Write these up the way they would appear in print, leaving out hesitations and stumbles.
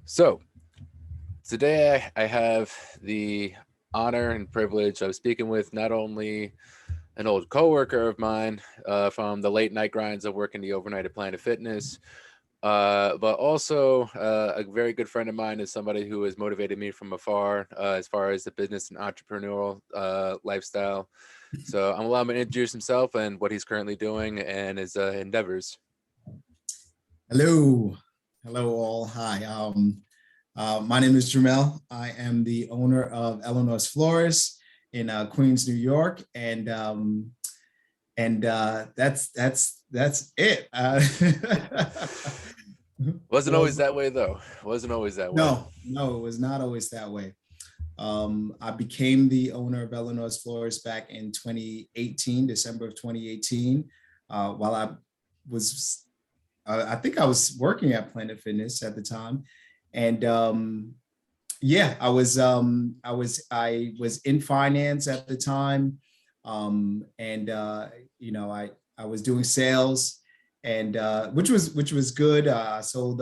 So today I have the honor and privilege of speaking with not only an old coworker of mine from the late night grinds of working the overnight at Planet Fitness, but also a very good friend of mine is somebody who has motivated me from afar as far as the business and entrepreneurial lifestyle. So I'm allowing him to introduce himself and what he's currently doing and his endeavors. Hello, hello all. Hi, my name is Germel. I am the owner of Eleanor's Florist in Queens, New York, and that's it. Wasn't well, always that way though. Wasn't always that way. no, it was not always that way. I became the owner of Eleanor's Florist back in 2018, December of 2018, while was I think I was working at Planet Fitness at the time, and yeah, I was in finance at the time, and I was doing sales, and which was good. I sold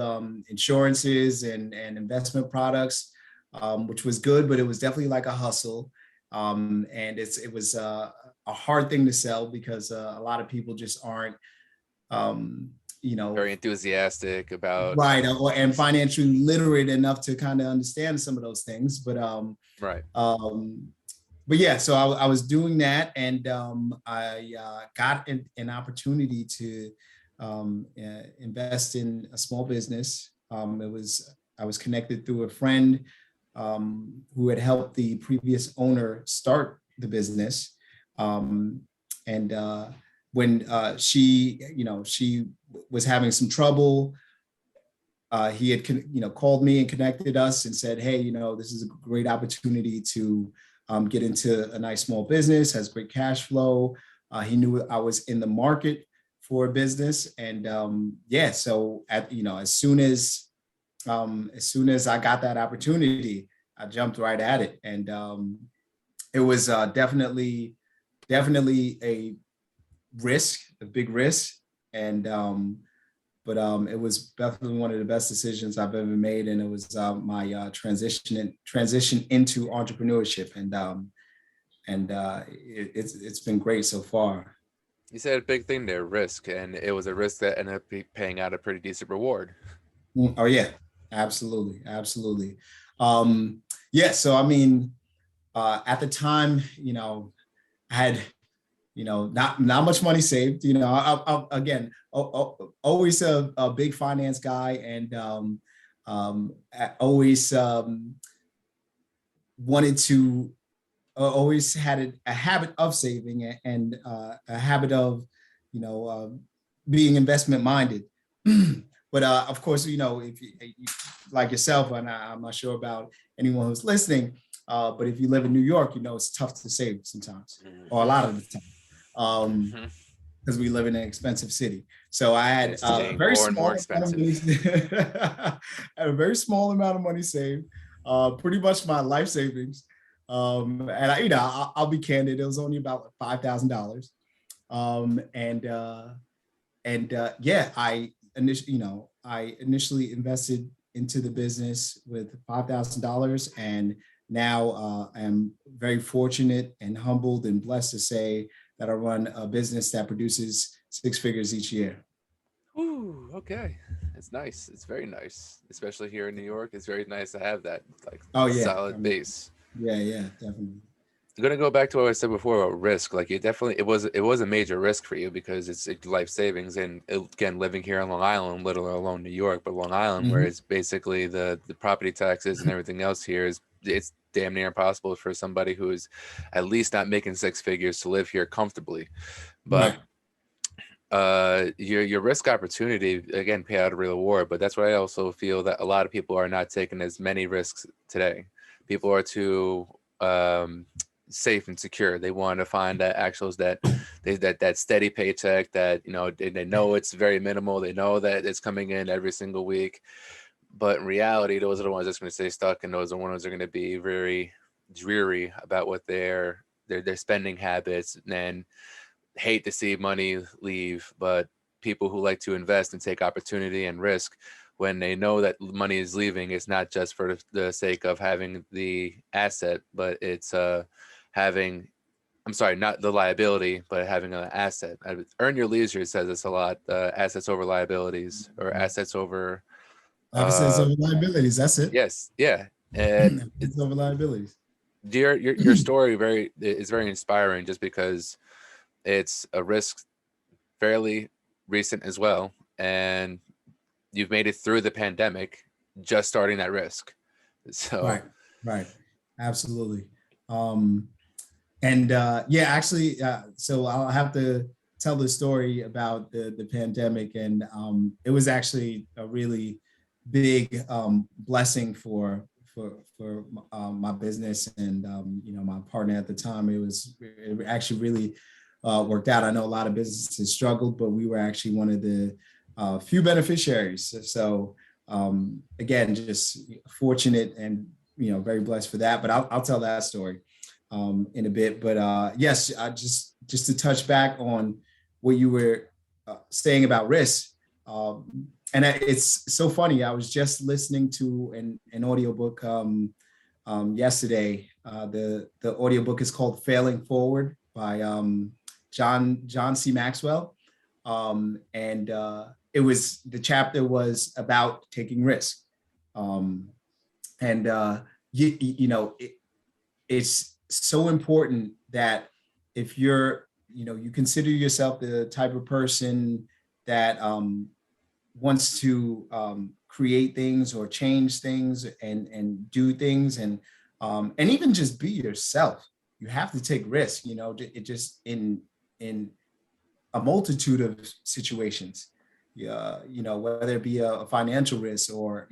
insurances and investment products, which was good, but it was definitely like a hustle, and it was a hard thing to sell because a lot of people just aren't. Um, Very enthusiastic about. right, and financially literate enough to kind of understand some of those things, Right. um but yeah, so I was doing that, and I got an opportunity to invest in a small business. I was connected through a friend who had helped the previous owner start the business, and when she was having some trouble. He had called me and connected us and said, hey, this is a great opportunity to get into a nice small business, has great cash flow. He knew I was in the market for a business, and yeah, so as soon as I got that opportunity, I jumped right at it, and it was definitely a big risk, and it was definitely one of the best decisions I've ever made, and it was my transition into entrepreneurship, and it's been great so far. You said a big thing there, risk, and it was a risk that ended up paying out a pretty decent reward. Oh yeah, absolutely, absolutely. Um, yeah, so I mean, at the time, I had not much money saved. Again, always a big finance guy, and I always wanted to always had a habit of saving, and a habit of you know uh, being investment minded. But of course, if you like yourself, and I'm not sure about anyone who's listening, but if you live in New York, it's tough to save sometimes, or a lot of the time, Mm-hmm. because we live in an expensive city. So I And had it's a getting very more and more small amount of money, expensive. a very small amount of money saved, pretty much my life savings. And I'll be candid, it was only about $5,000. And yeah, I initially invested into the business with $5,000, and now I'm very fortunate and humbled and blessed to say that I run a business that produces six figures each year. Ooh, okay. It's nice. It's very nice, especially here in New York. It's very nice to have that like Oh yeah, I solid mean, base. yeah, definitely. I'm gonna go back to what I said before about risk. Like it was a major risk for you because it's life savings, and again, living here in Long Island, let alone New York, but Long Island, where Mhm. it's basically the property taxes and everything else here is it's damn near impossible for somebody who's at least not making six figures to live here comfortably. But Right. your risk opportunity again pay out a real reward, but that's why I also feel that a lot of people are not taking as many risks today. People are too safe and secure. They want to find that actuals that that steady paycheck that they know it's very minimal. They know that it's coming in every single week, but in reality, those are the ones that's going to stay stuck, and those are the ones that are going to be very dreary about what their spending habits, and hate to see money leave, but people who like to invest and take opportunity and risk when they know that money is leaving, it's not just for the sake of having the asset, but it's having, I'm sorry, not the liability, but having an asset. Earn Your Leisure says this a lot, assets over liabilities, or assets over, Assets over liabilities. That's it. yes, yeah. And Assets over liabilities. your story is very inspiring, just because it's a risk fairly recent as well, and you've made it through the pandemic just starting that risk. So Right, right, absolutely. Um, and yeah, actually, so I'll have to tell the story about the pandemic, and it was actually a really big blessing for my business and my partner at the time. It actually really worked out. I know a lot of businesses struggled, but we were actually one of the few beneficiaries. So again, just fortunate and very blessed for that. But I'll tell that story in a bit. But yes, just to touch back on what you were saying about risk. And it's so funny. I was just listening to an audiobook yesterday. The audiobook is called Failing Forward by John C. Maxwell. And the chapter was about taking risk. And it's so important that if you consider yourself the type of person that wants to create things or change things and do things and even just be yourself, you have to take risks. It just in a multitude of situations. Yeah, whether it be a financial risk or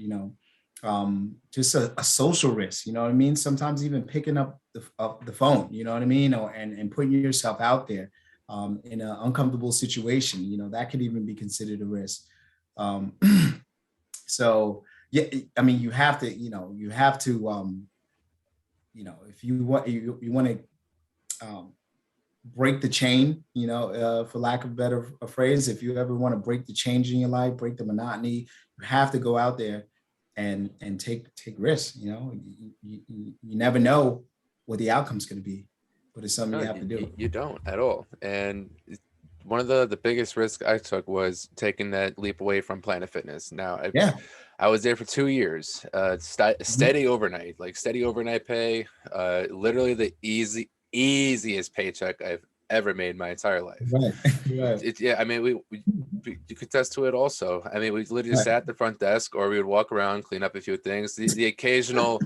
just a social risk. You know what I mean? Sometimes even picking up the phone. You know what I mean? Or and putting yourself out there in an uncomfortable situation. That could even be considered a risk. Um, so yeah, I mean, you have to, if you want to break the chain, for lack of a better phrase, if you ever want to break the change in your life, break the monotony, you have to go out there and take risks. You never know what the outcome's going to be, but it's something no, you have to do. you don't at all. And one of the biggest risks I took was taking that leap away from Planet Fitness. Now, Yeah. I was there for 2 years, steady overnight, like steady overnight pay, literally the easiest paycheck I've ever made my entire life. Right. Right. Yeah, I mean, you could test to it also. I mean, we literally just sat at the front desk, or we would walk around, clean up a few things. The occasional,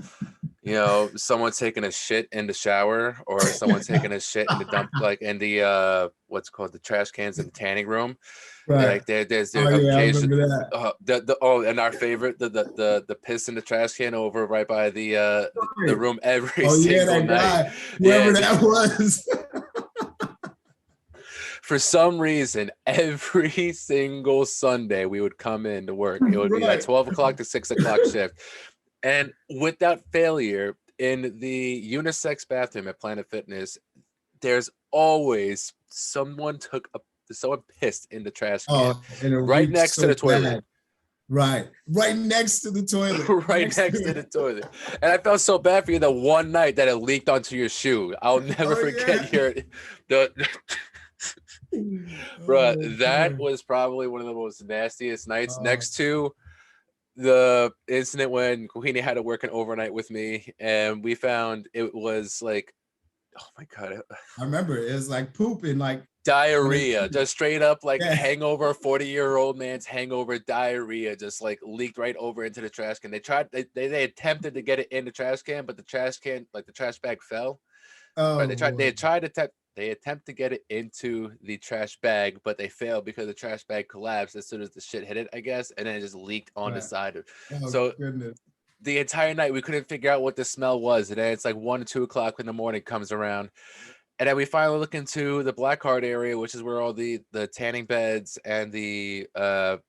someone taking a shit in the shower, or someone taking a shit in the dump, like in the what's called the trash cans in the tanning room. Right. Like there's Oh yeah, I occasion, remember that. and our favorite, the piss in the trash can over right by the Right. room every Oh yeah, single that night. guy, Yeah, whoever that was. for some reason, every single Sunday we would come in to work. It would be that Right. 12 o'clock to 6 o'clock shift. And without failure, in the unisex bathroom at Planet Fitness, there's always someone pissed in the trash can Oh, and it right reeked next to so the toilet. bad. Right. Right next to the toilet. Right next to the toilet. And I felt so bad for you that one night that it leaked onto your shoe. I'll never Oh forget yeah. the Bruh, Oh that boy. was probably one of the most nastiest nights, Uh, next to the incident when Queenie had to work an overnight with me, and we found it was like, oh my God, I remember it was like pooping, like when it, diarrhea, just straight up like yeah. hangover, 40-year-old man's hangover diarrhea, just like leaked right over into the trash can. They attempted to get it in the trash can, but the trash can, like the trash bag fell. Right, Oh they boy. tried to they attempt to get it into the trash bag, but they failed because the trash bag collapsed as soon as the shit hit it, I guess, and then it just leaked on the Right. side. Oh So goodness. the entire night we couldn't figure out what the smell was, and then it's like 1 or 2 o'clock in the morning comes around, and then we finally look into the black card area, which is where all the tanning beds and the the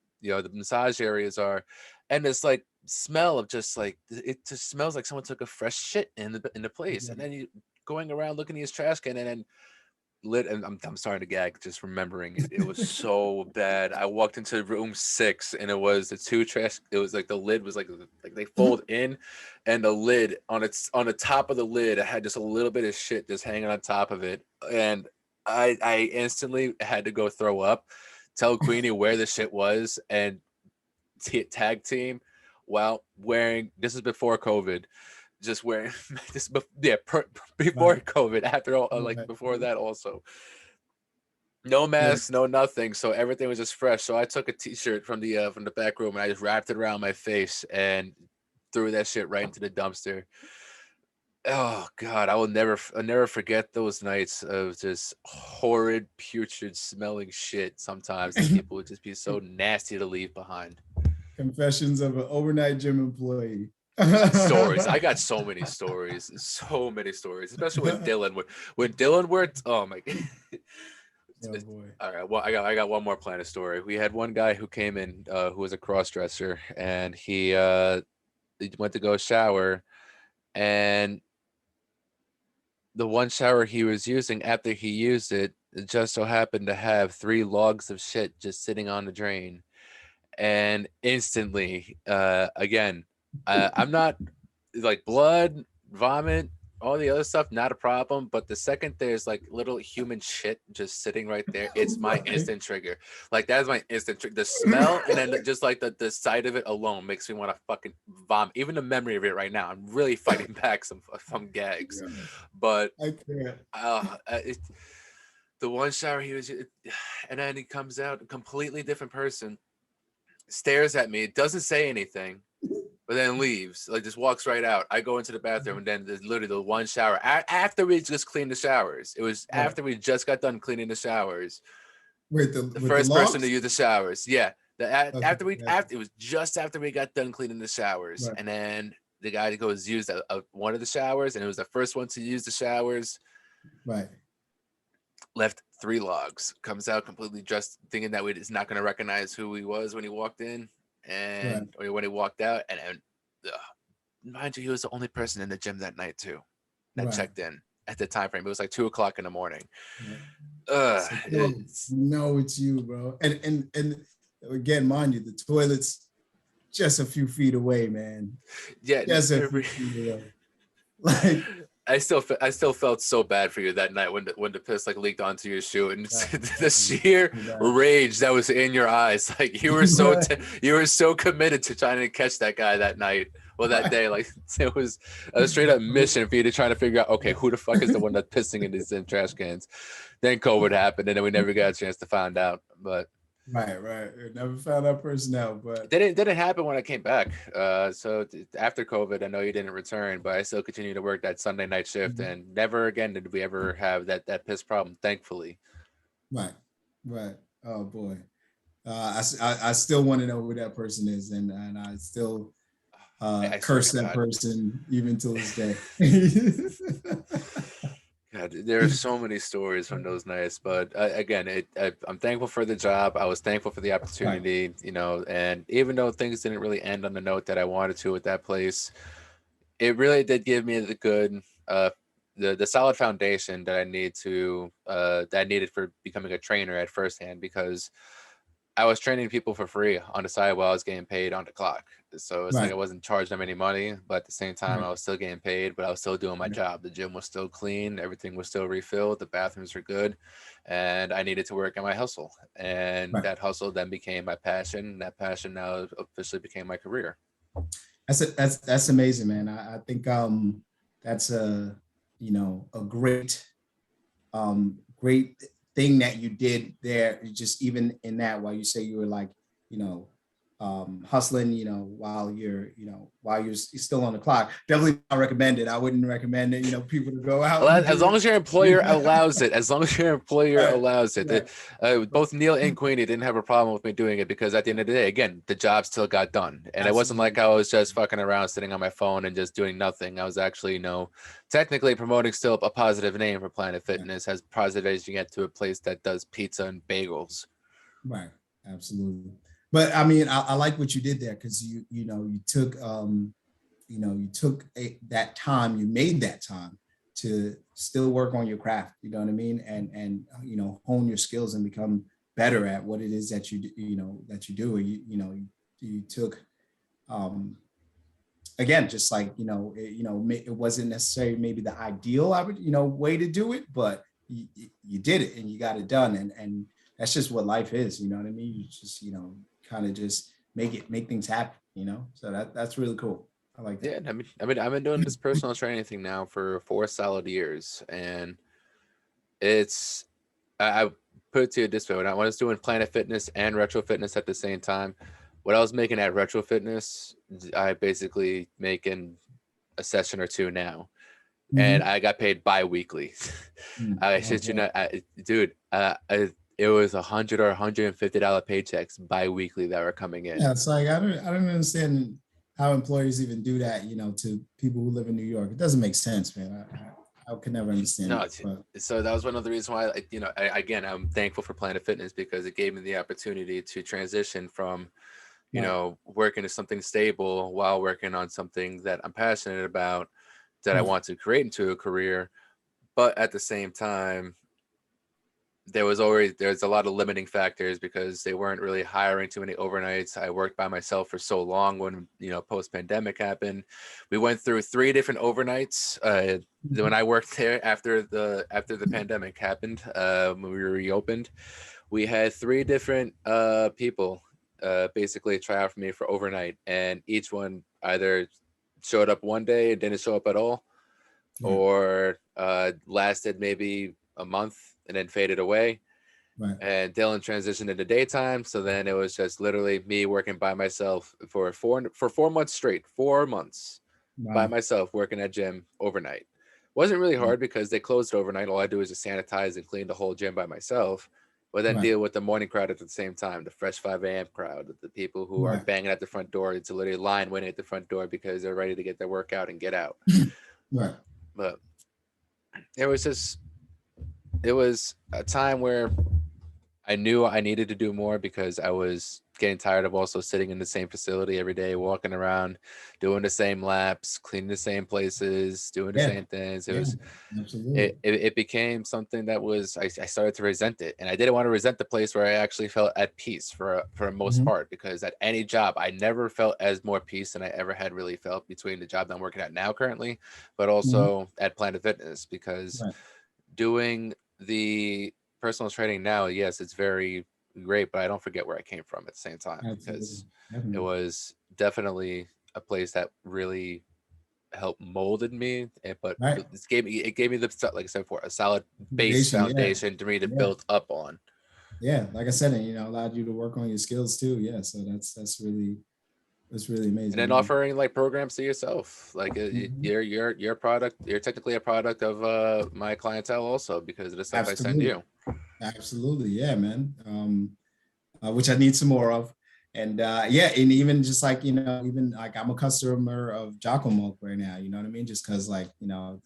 massage areas are, and it's like smell of just like, it just smells like someone took a fresh shit in the place, and then you going around looking at his trash can, and then lit, and I'm starting to gag just remembering it. It was so bad. I walked into room 6, and it was the two trash. It was like the lid was like they fold in, and the lid on the top of the lid, it had just a little bit of shit just hanging on top of it, and I instantly had to go throw up, tell Queenie where the shit was, and tag team while wearing. This is before COVID, just wearing this. Yeah, before Right. COVID, after all, like Right. before that also. No Yeah. mask, no nothing. So everything was just fresh. So I took a t-shirt from the back room and I just wrapped it around my face and threw that shit right into the dumpster. Oh God, I'll never forget those nights of just horrid, putrid smelling shit sometimes that people would just be so nasty to leave behind. Confessions of an overnight gym employee. Stories. I got so many stories, especially when Dylan worked. Oh my God. Oh boy. All right. Well, I got one more Planet story. We had one guy who came in who was a cross dresser, and he went to go shower, and the one shower he was using, after he used it, it just so happened to have 3 logs of shit just sitting on the drain, and instantly, again, I'm not like blood, vomit, all the other stuff, not a problem. But the second there's like little human shit just sitting right there, it's my Right. instant trigger. Like that's my instant trigger. The smell, and then just like the sight of it alone makes me want to fucking vomit. Even the memory of it right now, I'm really fighting back some gags. Yeah, But I can't. it, the one shower he was, and then he comes out a completely different person, stares at me, doesn't say anything, but then leaves. Like just walks right out. I go into the bathroom, and then there's literally the one shower after we just cleaned the showers. It was Right. after we just got done cleaning the showers. Wait, The with the first person to logs? use the showers. Yeah. Okay. Gotcha. After it was just after we got done cleaning the showers, Right. and then the guy goes use one of the showers, and it was the first one to use the showers. Right. Left 3 logs. Comes out completely dressed, thinking that we is not going to recognize who he was when he walked in, Right. or when he walked out, and mind you, he was the only person in the gym that night too that Right. checked in at the time frame. It was like 2 o'clock in the morning. Right. Uh, So it's, no, it's you, bro. And again, mind you, the toilet's just a few feet away, man. yeah, Just a few feet away. Like, I still felt so bad for you that night when the piss like leaked onto your shoe, and that, the that was sheer too bad. rage that was in your eyes. Like Right. you were so committed to trying to catch that guy that night. Well, that Right. day, like it was a straight up mission for you to try to figure out, okay, who the fuck is the one that's pissing in these trash cans? Then COVID happened, and then we never got a chance to find out. But Right. Right. Never found that person out, but didn't happen when I came back. So after COVID, I know you didn't return, but I still continued to work that Sunday night shift, and never again did we ever have that piss problem. Thankfully. right. Right. Oh boy. I still want to know who that person is, and I still I swear curse to that God. person even till this day. God, there are so many stories from those nights, but again, I'm thankful for the job. I was thankful for the Right. opportunity, and even though things didn't really end on the note that I wanted to at that place, it really did give me the good, the solid foundation that I needed for becoming a trainer at first hand, because I was training people for free on the side while I was getting paid on the clock. So it's like I Right. wasn't charging them any money, but at the same time, Right. I was still getting paid, but I was still doing my Right. job. The gym was still clean, everything was still refilled, the bathrooms were good, and I needed to work on my hustle. And Right. that hustle then became my passion. And that passion now officially became my career. That's amazing, man. I think that's a great thing that you did there. Just even in that, while you say you were like, you know, hustling, while you're still on the clock. Definitely not recommended. I wouldn't recommend it. People to go out Well, and as do long it. as your employer allows it, Right, right, right, both Neil and Queenie didn't have a problem with me doing it, because at the end of the day, again, the job still got done, and it wasn't like absolutely. I was just fucking around sitting on my phone and just doing nothing. I was actually, technically promoting still a positive name for Planet Right, Fitness, as positive as you get to a place that does pizza and bagels. right, absolutely. But I mean, I like what you did there because you took that time, you made that time to still work on your craft, you know what I mean? And you know, hone your skills and become better at what it is that you know, that you do. You took, um, again, just like, it wasn't necessarily maybe the ideal, way to do it, but you did it and you got it done. And that's just what life is, you know what I mean? You just, kind of just make things happen, So that's really cool. I like Yeah, that. I mean, I've been doing this personal training thing now for 4 solid years, and it's I put it to you this way: when I was doing Planet Fitness and Retro Fitness at the same time, what I was making at Retro Fitness, I basically making a session or two now, and Mhm. I got paid bi-weekly. Mm. I shit you Okay. not, dude. It was $100 or $150 paychecks bi-weekly that were coming in. Yeah, it's like I don't understand how employers even do that, to people who live in New York. It doesn't make sense, man. I could never understand No, it. But so that was one of the reasons why, again, I'm thankful for Planet Fitness because it gave me the opportunity to transition from, right, working to something stable while working on something that I'm passionate about, that I right, want to create into a career. But at the same time, there's a lot of limiting factors because they weren't really hiring too many overnights. I worked by myself for so long when, post pandemic happened. We went through 3 different overnights when I worked there after the pandemic happened. When we reopened, we had 3 different people basically try out for me for overnight, and each one either showed up one day and didn't show up at all, right, or lasted maybe a month and then faded away. right, And Dylan transitioned into daytime, so then it was just literally me working by myself for 4 months straight, 4 months by wow, myself working at gym overnight. Wasn't really right, hard because they closed overnight. All I do is just sanitize and clean the whole gym by myself, but then right, deal with the morning crowd at the same time, the fresh 5 a.m. crowd, the people who are right, banging at the front door. It's literally line waiting at the front door because they're ready to get their workout and get out. right, But it was just it was a time where I knew I needed to do more because I was getting tired of also sitting in the same facility every day, walking around, doing the same laps, cleaning the same places, doing the yeah, same things. yeah, It, absolutely. it, it became something that I started to resent it. And I didn't want to resent the place where I actually felt at peace for the most Mhm. part, because at any job, I never felt as more peace than I ever had really felt between the job that I'm working at now currently, but Mhm. also at Planet Fitness, because Right, doing the personal training now, yes, it's very great, but I don't forget where I came from at the same time, absolutely, because it definitely. was definitely a place that really helped molded me, but Right, it gave me the, like I said before, a solid base foundation, yeah, foundation to me to yeah, build up on. yeah. Like I said, and allowed you to work on your skills too. Yeah, so that's really And amazing, then man. offering like programs to yourself, like Mhm. your product, you're technically a product of my clientele also, because of the stuff I send Absolutely, you. absolutely, yeah, man. Which I need some more of. And yeah, and even just like, even like I'm a customer of Jocko Milk right now, you know what I mean? Just because like,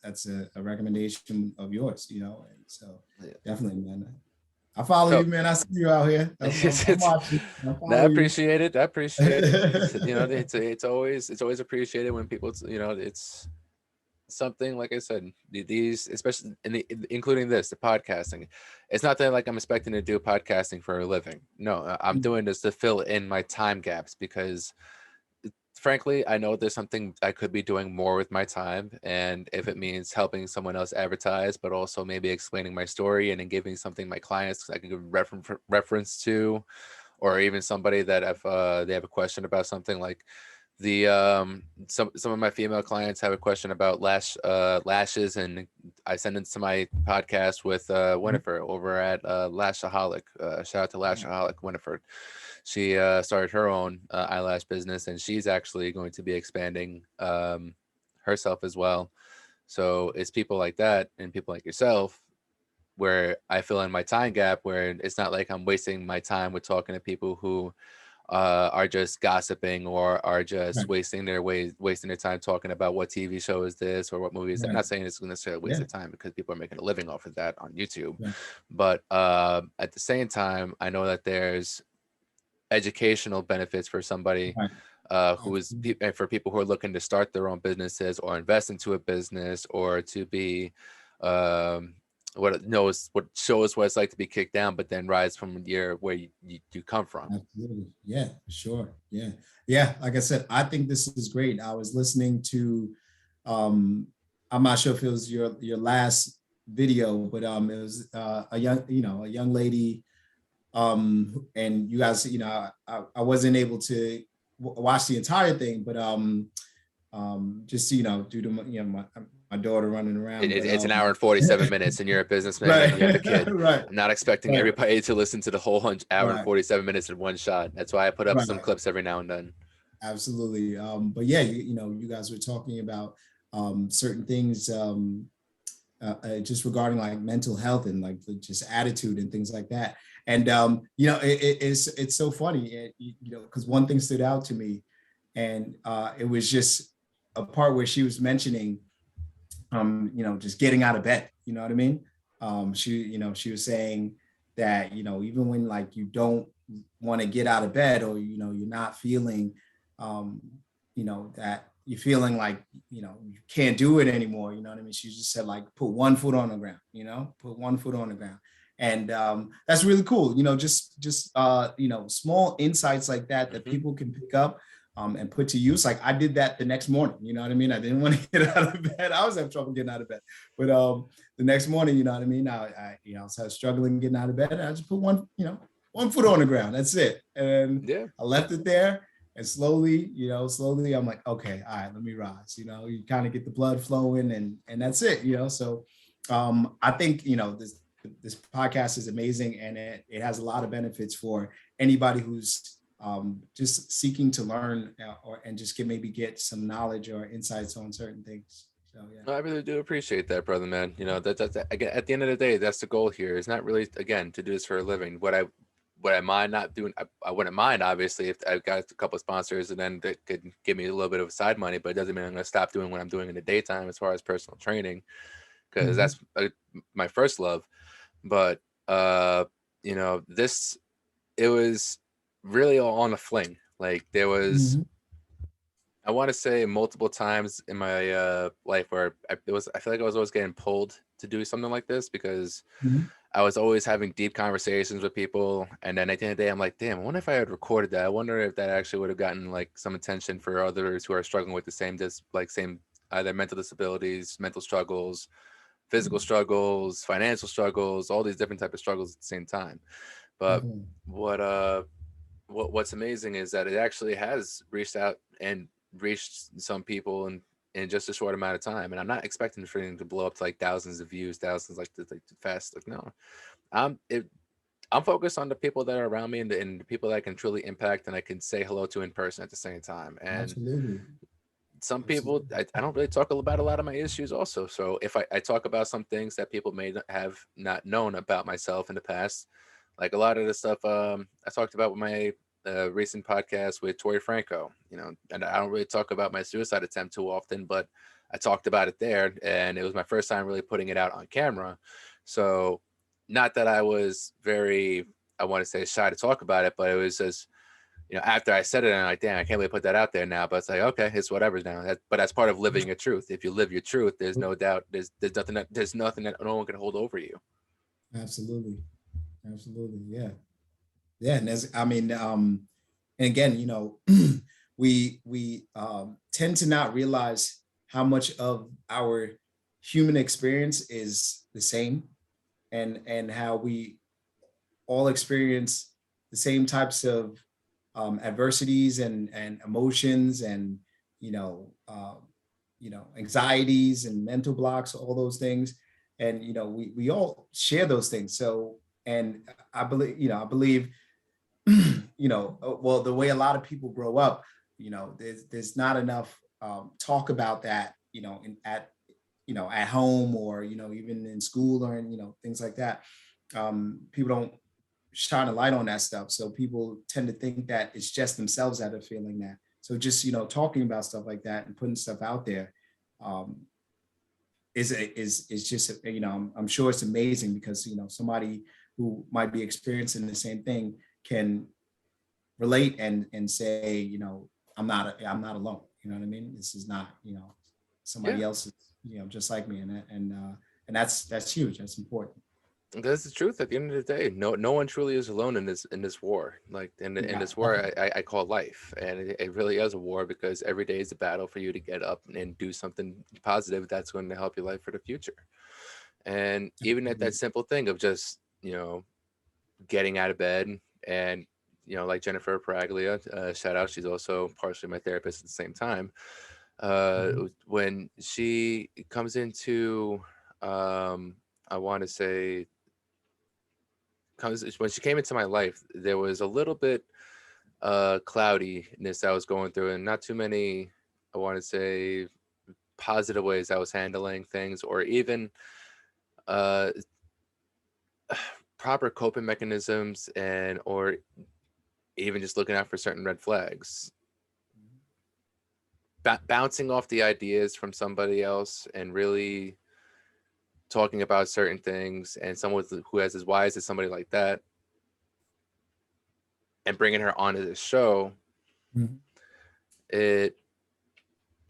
that's a recommendation of yours, and so Yeah. definitely, man. I follow So you, man. I see you out here. I'm it's, watching. I no, I follow you. appreciate it. I appreciate it. It's always appreciated when people, it's something, like I said, these, especially including this, the podcasting. It's not that like I'm expecting to do podcasting for a living. No, I'm doing this to fill in my time gaps, because frankly, I know there's something I could be doing more with my time. And if it means helping someone else advertise, but also maybe explaining my story and then giving something my clients I can give reference to, or even somebody that they have a question about something, like some of my female clients have a question about lashes, and I send it to my podcast with Winifred over at Lashaholic. Shout out to Lashaholic Winifred. She started her own eyelash business, and she's actually going to be expanding herself as well. So it's people like that and people like yourself where I fill in my time gap, where it's not like I'm wasting my time with talking to people who are just gossiping, or are just Right, wasting their time talking about what TV show is this or what movie is that. I'm right. not saying it's necessarily a waste Yeah, of time, because people are making a living off of that on YouTube. right, But at the same time, I know that there's educational benefits for somebody right. who is for people who are looking to start their own businesses or invest into a business or to be what shows what it's like to be kicked down, but then rise from where you come from. Absolutely. Yeah, for sure. Yeah. Yeah. Like I said, I think this is great. I was listening to, I'm not sure if it was your last video, but it was a young lady. And you guys, I wasn't able to watch the entire thing, but just, due to my daughter running around. It's an hour and 47 minutes, and you're a businessman right. and you have a kid. Right. I'm not expecting everybody to listen to the whole hour and 47 minutes in one shot. That's why I put up some clips every now and then. Absolutely. But yeah, you guys were talking about certain things just regarding like mental health and like just attitude and things like that. And it's so funny, because one thing stood out to me, and it was just a part where she was mentioning, just getting out of bed. You know what I mean? She was saying that, even when like you don't want to get out of bed, or, you're not feeling, that you're feeling like, you can't do it anymore. You know what I mean? She just said, like, put one foot on the ground, put one foot on the ground. And that's really cool. Just small insights like that people can pick up and put to use. Like I did that the next morning, you know what I mean? I didn't want to get out of bed. I was having trouble getting out of bed, but the next morning, you know what I mean? I was struggling getting out of bed. And I just put one foot on the ground. That's it. And I left it there. And slowly, I'm like, okay, all right, let me rise. You kind of get the blood flowing, and that's it. So I think this podcast is amazing, and it has a lot of benefits for anybody who's just seeking to learn and just get some knowledge or insights on certain things. So yeah, I really do appreciate that, brother, man. That's again, at the end of the day, that's the goal here. It's not really, again, to do this for a living. What I mind not doing, I wouldn't mind, obviously, if I've got a couple of sponsors and then that could give me a little bit of side money, but it doesn't mean I'm going to stop doing what I'm doing in the daytime as far as personal training, because that's my first love. But, it was really all on a fling. Like there was, I want to say multiple times in my life where I feel like I was always getting pulled to do something like this, because I was always having deep conversations with people. And then at the end of the day, I'm like, damn, I wonder if I had recorded that. I wonder if that actually would have gotten like some attention for others who are struggling with the same either mental disabilities, mental struggles, physical struggles, financial struggles, all these different types of struggles at the same time. But what's amazing is that it actually has reached out and reached some people in just a short amount of time. And I'm not expecting for anything to blow up to like thousands of views, thousands like fast. Like no, I'm focused on the people that are around me and the people that I can truly impact and I can say hello to in person at the same time. And some people, I don't really talk about a lot of my issues also. So if I talk about some things that people may have not known about myself in the past, like a lot of the stuff I talked about with my recent podcast with Tori Franco, and I don't really talk about my suicide attempt too often, but I talked about it there, and it was my first time really putting it out on camera. So not that I was very, I want to say, shy to talk about it, but it was just, after I said it, I'm like, damn, I can't really put that out there now. But it's like, okay, it's whatever now. But that's part of living your truth. If you live your truth, there's no doubt, there's nothing that no one can hold over you. Absolutely. Yeah. Yeah. And and again, we tend to not realize how much of our human experience is the same, and how we all experience the same types of adversities and emotions and anxieties and mental blocks, all those things, and we all share those things. So, and I believe well, the way a lot of people grow up, there's not enough talk about that, at home, or even in school, or things like that. People don't shine a light on that stuff, so people tend to think that it's just themselves that are feeling that. So just talking about stuff like that and putting stuff out there is just I'm sure it's amazing, because somebody who might be experiencing the same thing can relate and say I'm not alone. You know what I mean? This is not, Yeah. somebody else is, just like me. And that's huge. That's important. That's the truth. At the end of the day, no one truly is alone in this war. Like in Yeah, this war, I call life, and it really is a war because every day is a battle for you to get up and do something positive that's going to help your life for the future. And even at that simple thing of just getting out of bed, and like Jennifer Paraglia, shout out, she's also partially my therapist at the same time. When she comes into, I want to say comes when she came into my life, there was a little bit cloudiness I was going through, and not too many, I want to say, positive ways I was handling things, or even uh proper coping mechanisms, and or even just looking out for certain red flags. Bouncing off the ideas from somebody else and really talking about certain things, and someone who has as wise as somebody like that, and bringing her onto this show, Mhm. it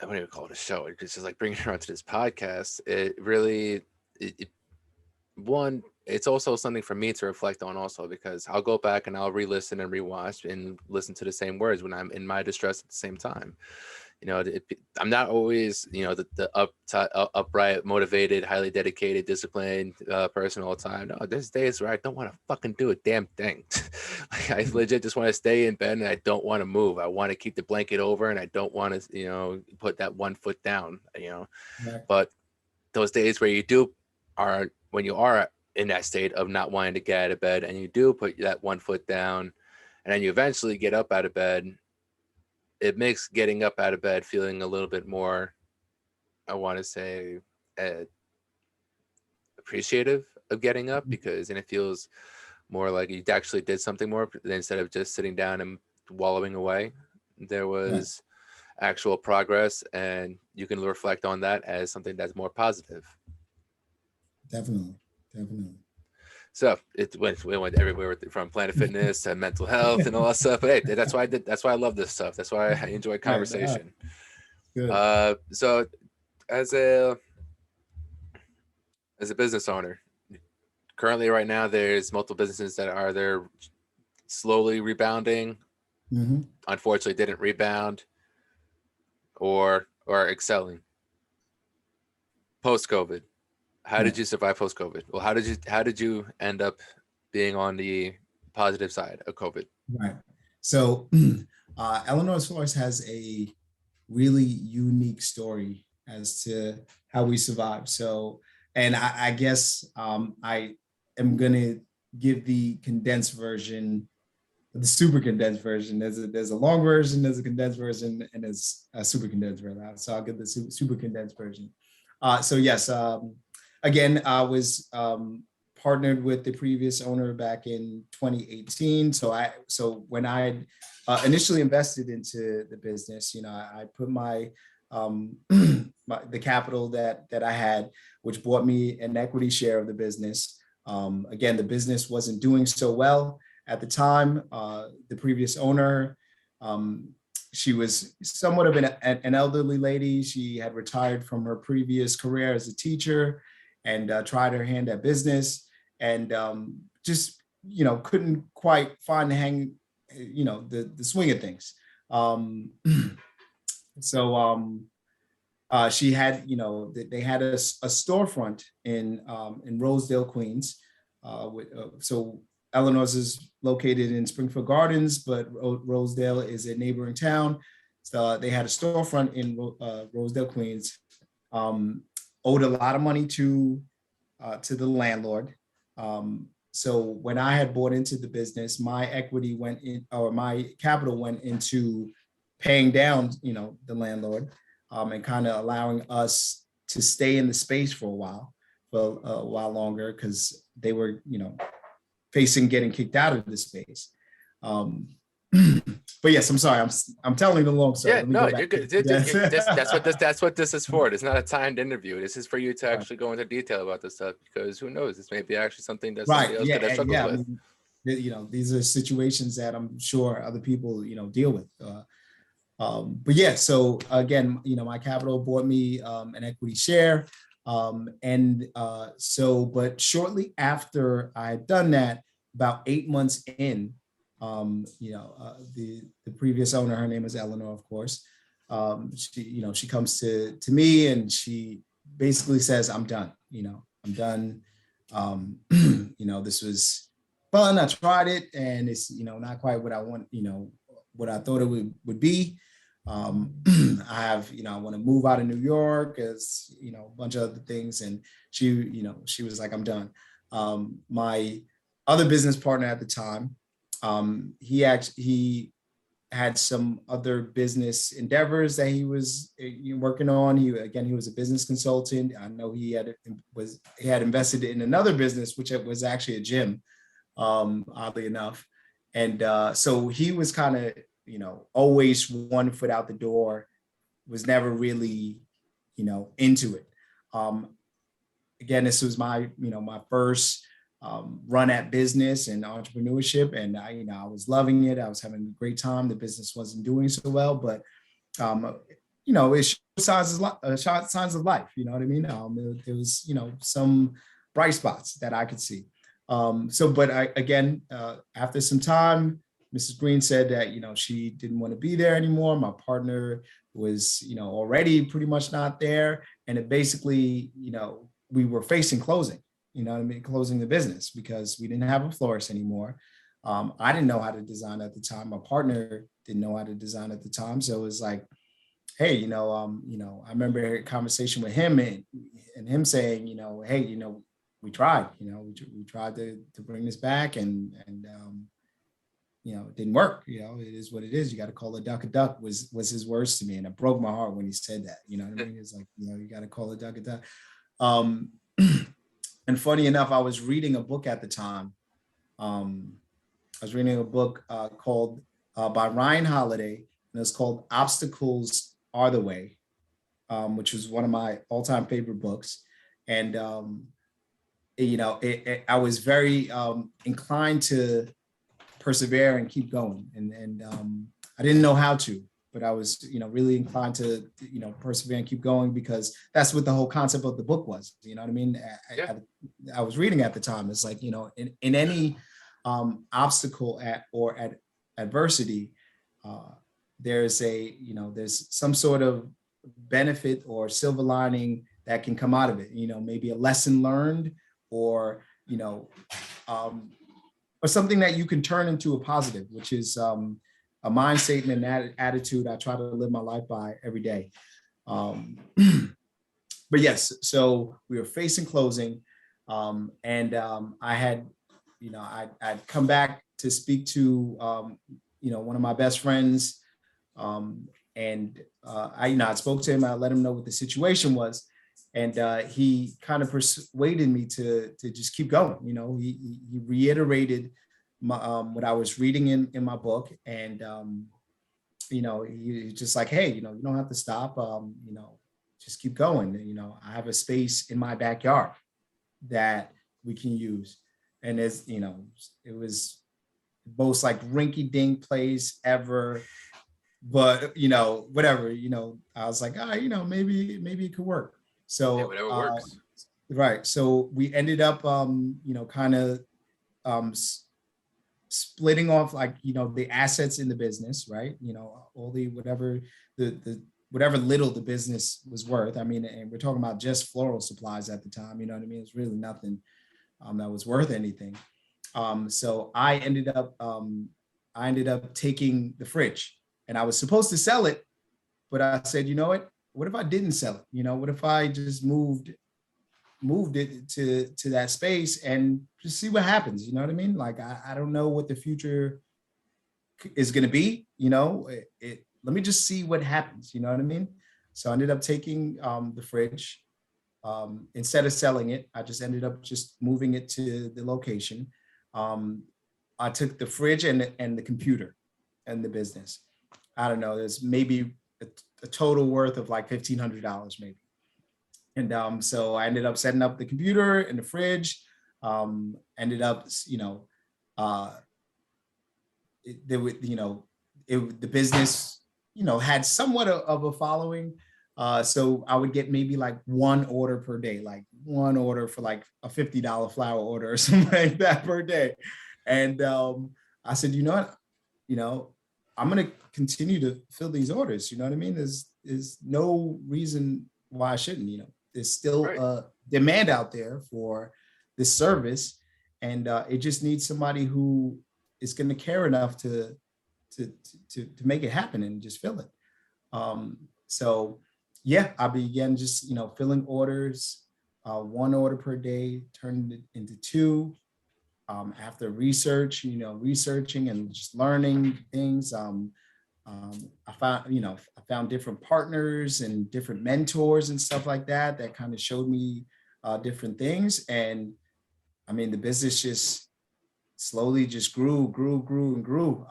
I wouldn't even call it a show. It's just like bringing her onto this podcast. It really, one, it's also something for me to reflect on also, because I'll go back and I'll re-listen and rewatch and listen to the same words when I'm in my distress at the same time. I'm not always, the upright, motivated, highly dedicated, disciplined person all the time. No, there's days where I don't want to fucking do a damn thing. Like, I legit just want to stay in bed and I don't want to move. I want to keep the blanket over and I don't want to, put that one foot down, Right. But those days where when you are in that state of not wanting to get out of bed, and you do put that one foot down, and then you eventually get up out of bed, it makes getting up out of bed feeling a little bit more, I want to say, uh, appreciative of getting up, because then it feels more like you actually did something more instead of just sitting down and wallowing away. There Right. was actual progress, and you can reflect on that as something that's more positive. Definitely. Definitely. So we went everywhere, from Planet Fitness to mental health and all that stuff. But hey, that's why I love this stuff. That's why I enjoy Right. conversation. Good. So as a business owner, currently right now there's multiple businesses that are there slowly rebounding. Hmm. Unfortunately, didn't rebound, or excelling post COVID. How did Right. you survive post COVID? Well, how did you end up being on the positive side of COVID? Right. So, Eleanor's Florist has a really unique story as to how we survived. So, and I guess I am going to give the condensed version, the super condensed version. There's a long version, there's a condensed version, and there's a super condensed version. So I'll give the super condensed version. So yes, again, I was partnered with the previous owner back in 2018. So when I initially invested into the business, I put my the capital that I had, which bought me an equity share of the business. Again, the business wasn't doing so well at the time. The previous owner, um, she was somewhat of an elderly lady. She had retired from her previous career as a teacher, and tried her hand at business, and just couldn't quite find the the swing of things. Um, so she had, they had a storefront in Rosedale, Queens. So Eleanor's is located in Springfield Gardens, but Rosedale is a neighboring town. So they had a storefront in Rosedale, Queens. Um, Owed a lot of money to the landlord. So when I had bought into the business, my equity went in, or my capital went into paying down, the landlord, and kind of allowing us to stay in the space for a while longer, because they were, facing getting kicked out of the space. Um, but yes, I'm sorry, I'm telling the long story. Yeah, Let me no, go you're back. good. That's what this is for. It's not a timed interview. This is for you to actually go into detail about this stuff, because who knows, this may be actually something that somebody Right. else Yeah. could have struggled Yeah. I with. mean, these are situations that I'm sure other people, deal with. But yeah, so again, my capital bought me an equity share. But shortly after I had done that, about 8 months in, the previous owner, her name is Eleanor, of course. She comes to me and she basically says, I'm done, I'm done. This was fun. I tried it and it's, not quite what I want, what I thought it would be. I want to move out of New York, as a bunch of other things. And she was like, I'm done. My other business partner at the time, he had some other business endeavors that he was working on. He was a business consultant. I know he had invested in another business, which was actually a gym, oddly enough. And so he was kind of, always one foot out the door, was never really, into it. Again, this was my first run at business and entrepreneurship. And I was loving it. I was having a great time. The business wasn't doing so well, but, it showed signs of life. You know what I mean? There was, some bright spots that I could see. After some time, Mrs. Green said that, she didn't want to be there anymore. My partner was, already pretty much not there. And it basically, we were facing closing, closing the business because we didn't have a florist anymore. I didn't know how to design at the time. My partner didn't know how to design at the time. So it was like, hey, I remember a conversation with him and him saying, hey, we tried, we tried to bring this back and it didn't work. It is what it is. You got to call a duck was his words to me. And it broke my heart when he said that, you know what I mean? It's like, you got to call a duck a duck. And funny enough, I was reading a book at the time. I was reading a book called by Ryan Holiday, and it's called Obstacles Are the Way, which was one of my all-time favorite books. And, I was very inclined to persevere and keep going. And I didn't know how to, but I was, really inclined to, persevere and keep going because that's what the whole concept of the book was. You know what I mean? I was reading at the time. It's like, in any obstacle or adversity, there's there's some sort of benefit or silver lining that can come out of it. Maybe a lesson learned or, or something that you can turn into a positive, which is a mind statement and attitude I try to live my life by every day. But yes, so we were facing closing, and I had, I'd come back to speak to, one of my best friends, and I spoke to him. I let him know what the situation was, and he kind of persuaded me to just keep going. He reiterated what I was reading in my book, and he's just like, hey, you don't have to stop. Just keep going. I have a space in my backyard that we can use, and it was most like rinky-dink place ever. But whatever. I was like, maybe it could work. So yeah, whatever works. Right. So we ended up, kind of splitting off like, the assets in the business, right? All the whatever little the business was worth. I mean, and we're talking about just floral supplies at the time. You know what I mean? It's really nothing that was worth anything. So I ended up taking the fridge, and I was supposed to sell it, but I said, you know what if I didn't sell it? What if I just moved it to that space and just see what happens? You know what I mean? Like, I don't know what the future is going to be, let me just see what happens. You know what I mean? So I ended up taking the fridge. Instead of selling it, I just ended up just moving it to the location. I took the fridge and the computer and the business. I don't know, there's maybe a total worth of like $1,500 maybe. And so I ended up setting up the computer and the fridge. Ended up, the business had somewhat of a following. So I would get maybe like one order per day, like one order for like a $50 flower order or something like that per day. And I said, you know what, I'm going to continue to fill these orders. You know what I mean? There's no reason why I shouldn't. There's still Right. a demand out there for this service, and it just needs somebody who is going to care enough to make it happen and just fill it. So yeah, I began just filling orders, one order per day, turned it into two. After researching and just learning things, I found different partners and different mentors and stuff like that kind of showed me different things. And I mean, the business just slowly just grew and grew.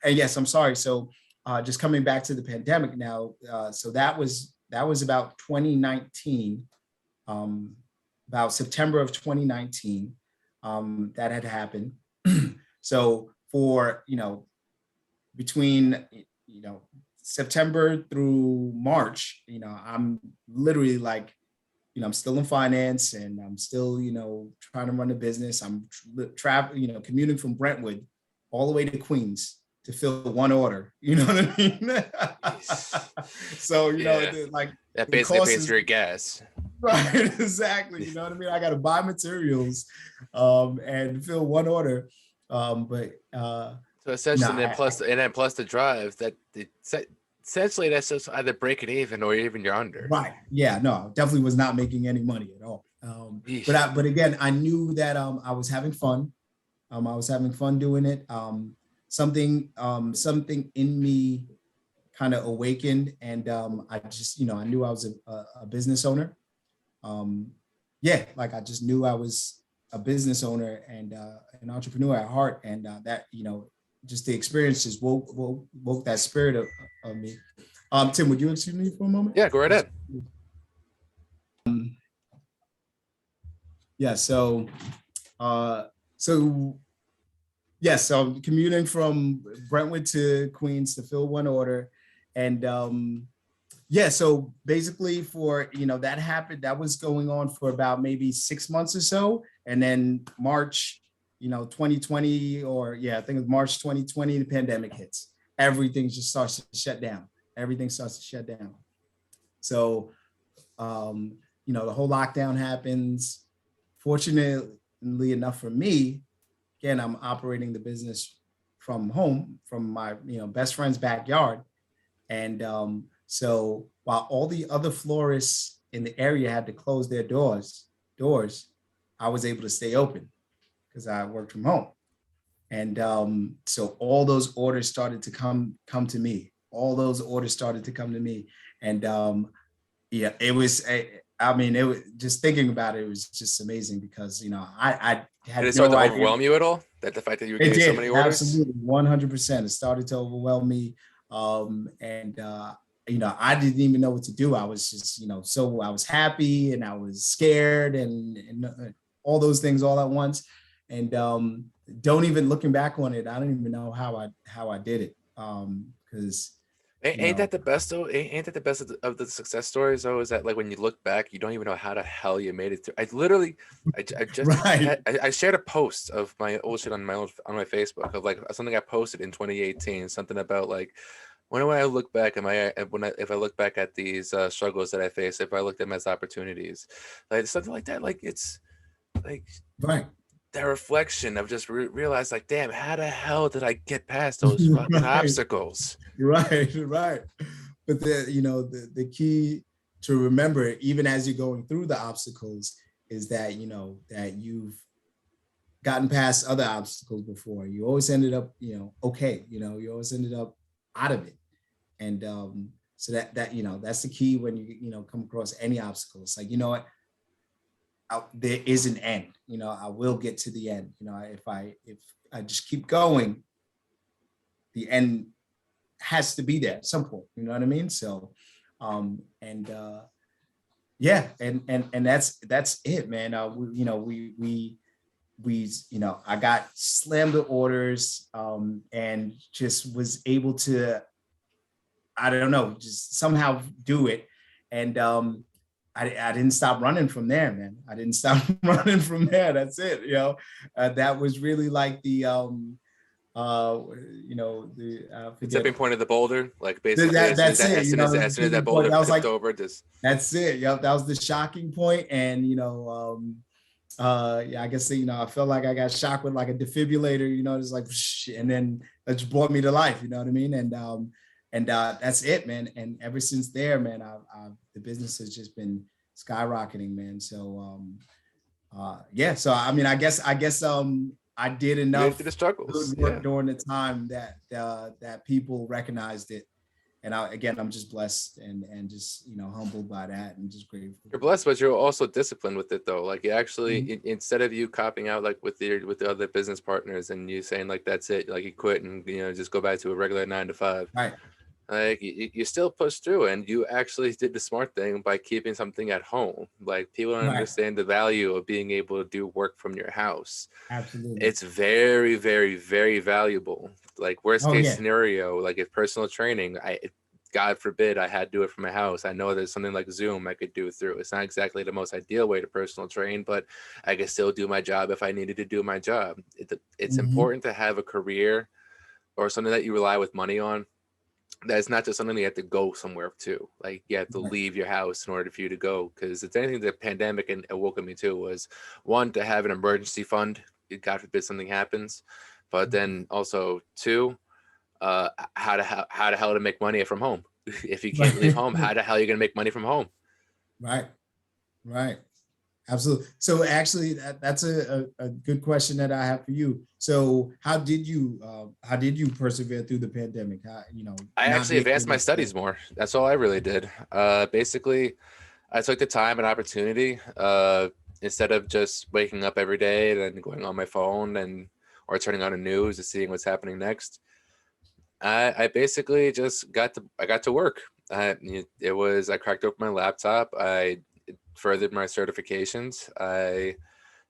And yes, I'm sorry. So just coming back to the pandemic now. So that was about 2019, about September of 2019, that had happened. So for, between, September through March, I'm literally like, I'm still in finance and I'm still, trying to run a business. I'm traveling, commuting from Brentwood all the way to Queens to fill one order. You know what I mean? So, Yeah. like That the basically cost pays is for your gas. right. Exactly. You know what I mean? I got to buy materials and fill one order. But So essentially, I, and then plus the drive, essentially that's just either breaking even or even you're under. right. Yeah, no, definitely was not making any money at all. But again, I knew that I was having fun. I was having fun doing it. Something in me kind of awakened, and I just, I knew I was a business owner. Yeah, like I just knew I was a business owner and an entrepreneur at heart, and that, just the experience just woke that spirit of me. Tim, would you excuse me for a moment? Yeah, go right ahead. Yeah, so yes, so I'm commuting from Brentwood to Queens to fill one order. And yeah, so basically for, that happened, that was going on for about maybe 6 months or so. And then March, 2020, or yeah, I think it was March 2020, the pandemic hits. Everything just starts to shut down. Everything starts to shut down. So, the whole lockdown happens. Fortunately enough for me, again, I'm operating the business from home, from my, best friend's backyard. And so while all the other florists in the area had to close their doors, I was able to stay open because I worked from home. And so all those orders started to come to me. All those orders started to come to me. And yeah, it was, I mean, it was just thinking about it, it was just amazing because, I had Did it start no to idea. overwhelm you at all? That the fact that you were It getting so did, many orders? absolutely, 100%. It started to overwhelm me. And, I didn't even know what to do. I was just, so I was happy and I was scared and all those things all at once. And don't even looking back on it, I don't even know how I did it. Because Ain't that the best though? Ain't that the best of the success stories though? Is that like when you look back, you don't even know how the hell you made it through. I just right. I shared a post of my old shit on my Facebook of like something I posted in 2018, something about like when I look back, if I look back at these struggles that I face, if I looked at them as opportunities, like something like that, like it's like Right. that reflection of just realize like, damn, how the hell did I get past those fucking right. obstacles? Right. But the key to remember, even as you're going through the obstacles, is that that you've gotten past other obstacles before. You always ended up, okay. You always ended up out of it. And so that that's the key when you come across any obstacles. Like, what, there is an end. I will get to the end. If I just keep going, the end has to be there at some point. You know what I mean? So, and yeah, and that's it, man. We I got slammed the orders, and just was able to. I don't know, just somehow do it. And I didn't stop running from there, man. I didn't stop running from there. That's it. That was really like the, I forget. tipping point of the boulder, like basically That's it. as soon as that Point. boulder That was tipped like, over, just that's it. Yep. That was the shocking point. And, yeah, I guess, I felt like I got shocked with like a defibrillator, just like, and then that just brought me to life, you know what I mean? And that's it, man. And ever since there, man, the business has just been skyrocketing, man. So, yeah. So, I mean, I guess, I did you went enough through the struggles. good work during the time that people recognized it. And I'm just blessed and just, humbled by that and just grateful. You're blessed, but you're also disciplined with it though. Like you actually, instead of you copying out like with the other business partners and you saying like that's it, like you quit and just go back to a regular 9 to 5. Right. Like you still push through, and you actually did the smart thing by keeping something at home. Like people don't understand the value of being able to do work from your house. Absolutely. It's very, very, very valuable. Like worst case Yeah. scenario, like if personal training, God forbid I had to do it from my house. I know there's something like Zoom I could do it through. It's not exactly the most ideal way to personal train, but I could still do my job if I needed to do my job. It's important to have a career or something that you rely with money on. That's not just something you have to go somewhere to. Like you have to leave your house in order for you to go. Because it's anything the pandemic and awoke me to was, one, to have an emergency fund. God forbid something happens, but then also two, how the hell to make money from home. If you can't leave home, how the hell are you gonna make money from home? Right. Absolutely. So actually, that's a good question that I have for you. So how did you persevere through the pandemic? I actually advanced my studies more. That's all I really did. Basically, I took the time and opportunity, instead of just waking up every day and then going on my phone or turning on the news and seeing what's happening next. I basically just got to work. I cracked open my laptop. I furthered my certifications.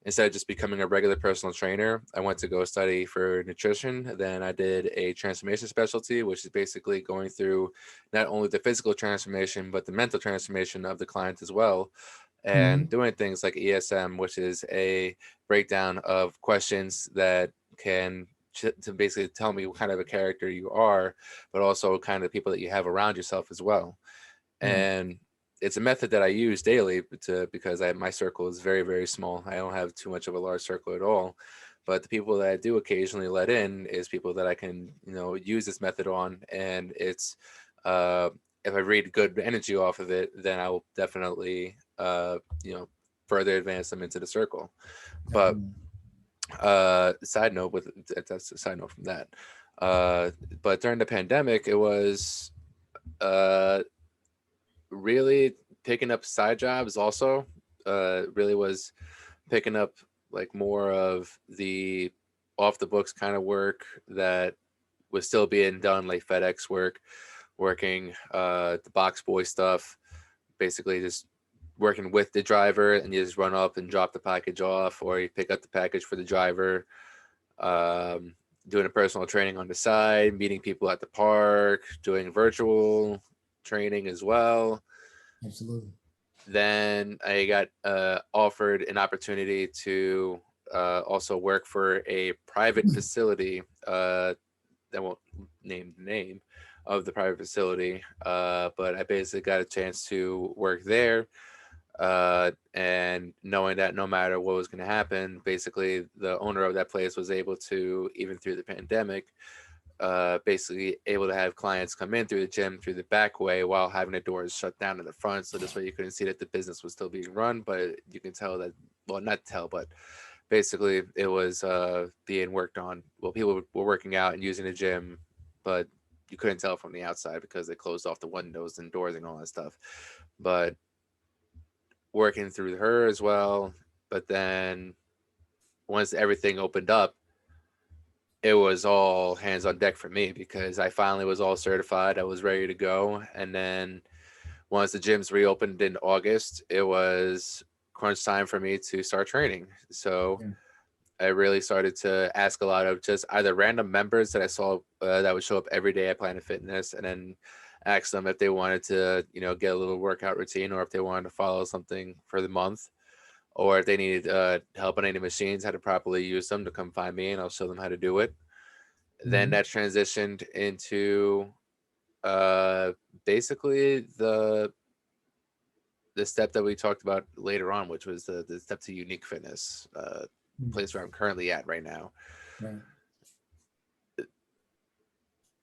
Instead of just becoming a regular personal trainer, I went to go study for nutrition. Then I did a transformation specialty, which is basically going through not only the physical transformation, but the mental transformation of the client as well. And doing things like ESM, which is a breakdown of questions that can to basically tell me what kind of a character you are, but also kind of people that you have around yourself as well. And it's a method that I use daily because my circle is very, very small. I don't have too much of a large circle at all. But the people that I do occasionally let in is people that I can, use this method on. And it's, if I read good energy off of it, then I will definitely, further advance them into the circle. But side note that's a side note from that. But during the pandemic, it was really picking up side jobs also. Really was picking up like more of the off the books kind of work that was still being done, like FedEx work, working the box boy stuff, basically just working with the driver, and you just run up and drop the package off, or you pick up the package for the driver. Doing a personal training on the side, meeting people at the park, doing virtual training as well. Absolutely. Then I got offered an opportunity to also work for a private facility. I won't name the name of the private facility, but I basically got a chance to work there. And knowing that no matter what was going to happen, basically the owner of that place was able to, even through the pandemic, basically able to have clients come in through the gym through the back way while having the doors shut down in the front. So this way you couldn't see that the business was still being run, but you can tell that, well, not tell, but basically it was being worked on. Well, people were working out and using the gym, but you couldn't tell from the outside because they closed off the windows and doors and all that stuff. But working through her as well. But then once everything opened up, it was all hands on deck for me because I finally was all certified. I was ready to go. And then once the gyms reopened in August, it was crunch time for me to start training. So I really started to ask a lot of just either random members that I saw that would show up every day at Planet Fitness. And then ask them if they wanted to, get a little workout routine, or if they wanted to follow something for the month, or if they needed help on any machines, how to properly use them, to come find me and I'll show them how to do it. Then Mhm. that transitioned into uh, basically the step that we talked about later on, which was the step to unique fitness, Mhm. place where I'm currently at right now. Right.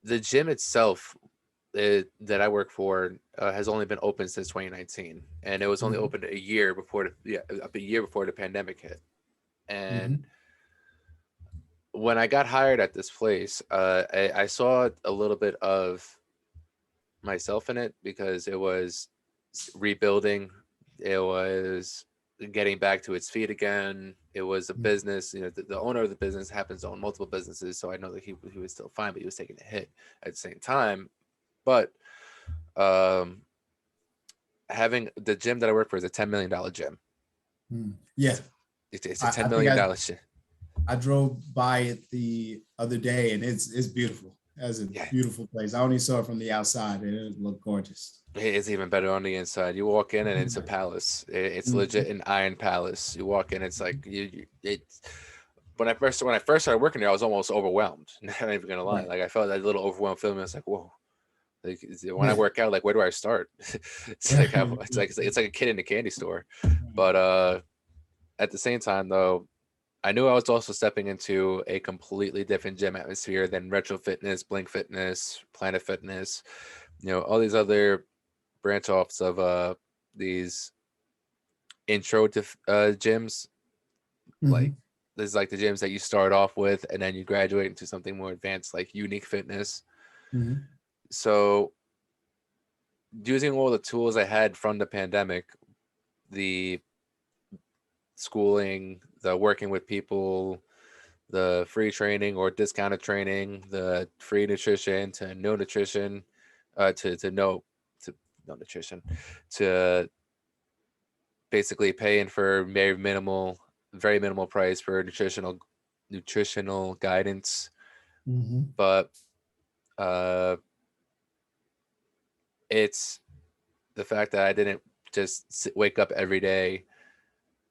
The gym itself, that I work for, has only been open since 2019, and it was only Mhm. opened a year before up a year before the pandemic hit. And Mhm. when I got hired at this place, I saw a little bit of myself in it, because it was rebuilding, it was getting back to its feet again. It was a Mhm. business. The owner of the business happens to own multiple businesses, so I know that he was still fine, but he was taking a hit at the same time. But um, having the gym that I work for is a $10 million gym. Yeah, It's a I, ten I think million I dollar gym. I drove by it the other day, and it's beautiful. That's a Yeah, beautiful place. I only saw it from the outside, and it looked gorgeous. it's even better on the inside. You walk in and it's a Mhm. palace. It's legit Mhm. an iron palace. You walk in, it's like it's when I first started working there, I was almost overwhelmed. Not even gonna lie, Right. like I felt that little overwhelmed feeling. I was like, whoa. Like when I Yeah. work out, like where do I start? It's like it's like a kid in a candy store. But at the same time, though, I knew I was also stepping into a completely different gym atmosphere than Retro Fitness, Blink Fitness, Planet Fitness, all these other branch offs of these intro to gyms. Like, Mhm. this is like the gyms that you start off with and then you graduate into something more advanced, like Unique Fitness. Mhm. So using all the tools I had from the pandemic, the schooling, the working with people, the free training or discounted training, the free nutrition to no nutrition, to no nutrition, to basically paying for very minimal price for nutritional guidance. Mhm. But uh, it's the fact that I didn't just wake up every day